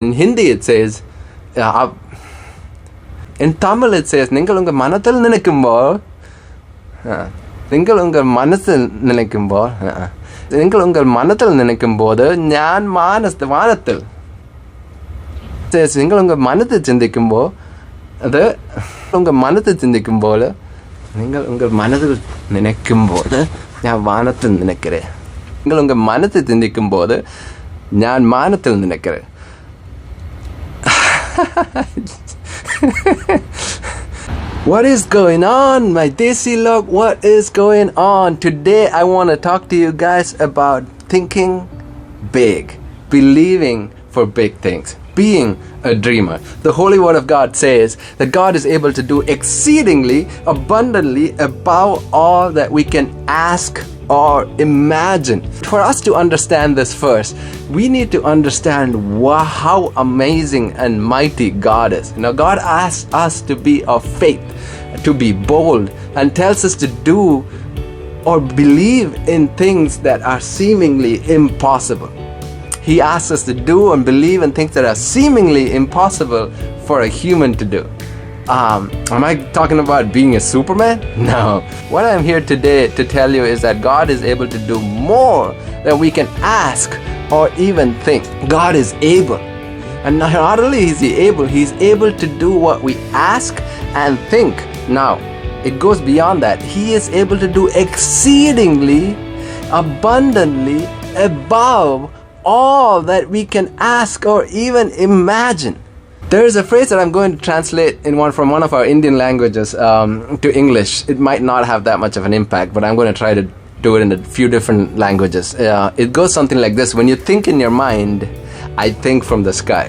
In Hindi it says, in Tamil it says, நீங்கள் உங்கள் மனத்தில் நினைக்கும்போது நீங்கள் உங்கள் மனத்தில் நினைக்கும்போது ഞാൻ വാനത്തിൽ നിങ്ങൾ உங்கள் மனத்தில் சிந்திக்கும்போது அது உங்கள் மனத்தில் சிந்திக்கும்போது நீங்கள் உங்கள் மனதில் நினைக்கும்போது ഞാൻ வானத்தில் நினைக்கிறேன் நீங்கள் உங்கள் மனத்தில் சிந்திக்கும்போது ഞാൻ வானத்தில் நினைக்கிறேன். What is going on, my Desi log? What is going on? Today I want to talk to you guys about thinking big, believing for big things, being a dreamer. The Holy Word of God says that God is able to do exceedingly, abundantly, above all that we can ask or imagine. For us to understand this first, we need to understand how amazing and mighty God is. God asks us to be of faith, to be bold, and tells us to do or believe in things that are seemingly impossible. He asks us to do and believe in things that are seemingly impossible for a human to do. Am I talking about being a Superman? No. What I'm here today to tell you is that God is able to do more than we can ask or even think. God is able. And not only is He able, He's able to do what we ask and think. Now, it goes beyond that. He is able to do exceedingly, abundantly, above all that we can ask or even imagine. There is a phrase that I'm going to translate from one of our Indian languages to English. It might not have that much of an impact, but I'm going to try to do it in a few different languages. It goes something like this. When you think in your mind, I think from the sky.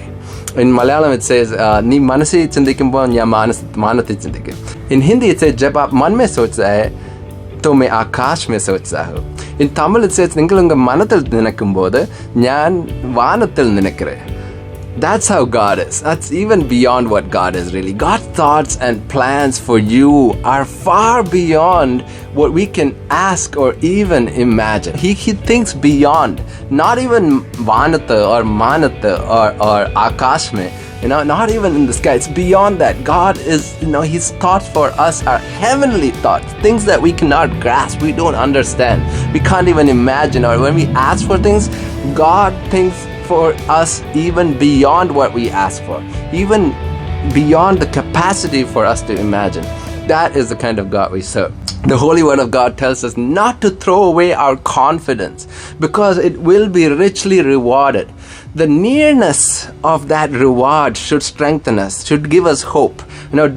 In Malayalam it says, "Ni manasi chindikkumbo nya manati chindikku." In Hindi it says, "Jab aap man mein sochta hai, to main aakash mein sochta hu." In Tamil it says, "Ningal unga manathil ninakkumbodhu njan vaanathil ninakkren." That's how God is. That's even beyond what God is really. God's thoughts and plans for you are far beyond what we can ask or even imagine. He thinks beyond. Not even vanata or manata or akash mein. Not even in the sky. It's beyond that. God is, His thoughts for us are heavenly thoughts. Things that we cannot grasp. We don't understand. We can't even imagine. Or when we ask for things, God thinks for us even beyond what we ask for, even beyond the capacity for us to imagine. That is the kind of God we serve. The Holy Word of God tells us not to throw away our confidence because it will be richly rewarded. The nearness of that reward should strengthen us, should give us hope.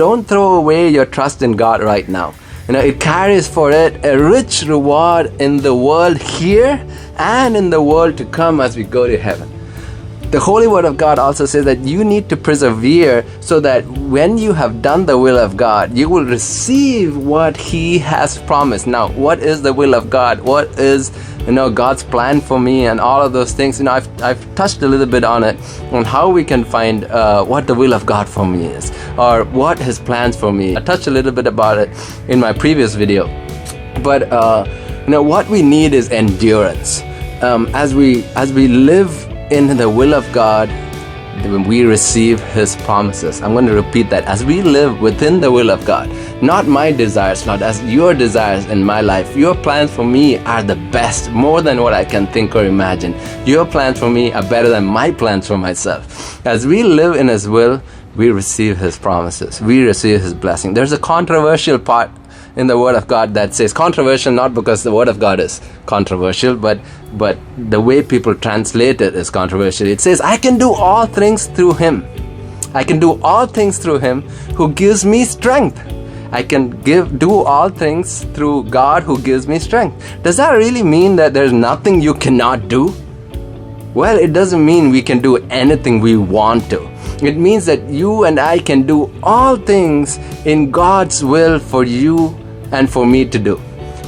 Don't throw away your trust in God right now. It carries for it a rich reward in the world here and in the world to come as we go to heaven. The Holy Word of God also says that you need to persevere so that when you have done the will of God, you will receive what He has promised. Now, what is the will of God? What is, God's plan for me and all of those things? I've touched a little bit on it, on how we can find what the will of God for me is, or what His plans for me. I touched a little bit about it in my previous video. But, what we need is endurance. As we live in the will of God, we receive His promises. I'm going to repeat that. As we live within the will of God, not my desires, Lord, as your desires in my life. Your plans for me are the best, more than what I can think or imagine. Your plans for me are better than my plans for myself. As we live in His will, we receive His promises. We receive His blessing. There's a controversial part in the Word of God that says, controversial not because the Word of God is controversial, but the way people translate it is controversial. It says, I can do all things through Him. I can do all things through Him who gives me strength. I can do all things through God who gives me strength. Does that really mean that there's nothing you cannot do? Well, it doesn't mean we can do anything we want to. It means that you and I can do all things in God's will for you and for me to do.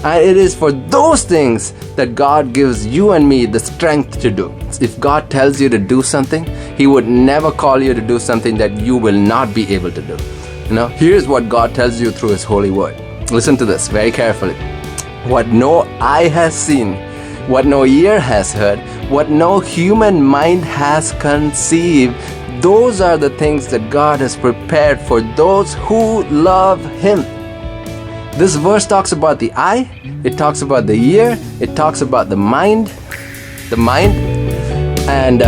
And it is for those things that God gives you and me the strength to do. If God tells you to do something, He would never call you to do something that you will not be able to do. Here's what God tells you through His holy word. Listen to this very carefully. What no eye has seen, what no ear has heard, what no human mind has conceived. Those are the things that God has prepared for those who love Him. This verse talks about the eye, it talks about the ear, it talks about the mind, and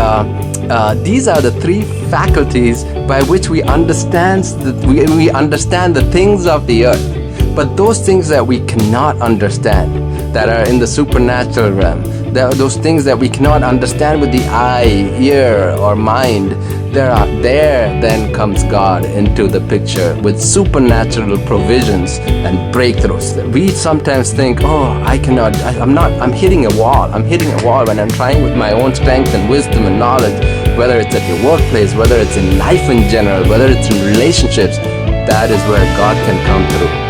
these are the three faculties by which we understand the things of the earth. But those things that we cannot understand, that are in the supernatural realm, those things that we cannot understand with the eye, ear, or mind, there then comes God into the picture with supernatural provisions and breakthroughs. We sometimes think, I'm hitting a wall. I'm hitting a wall when I'm trying with my own strength and wisdom and knowledge, whether it's at your workplace, whether it's in life in general, whether it's in relationships. That is where God can come through.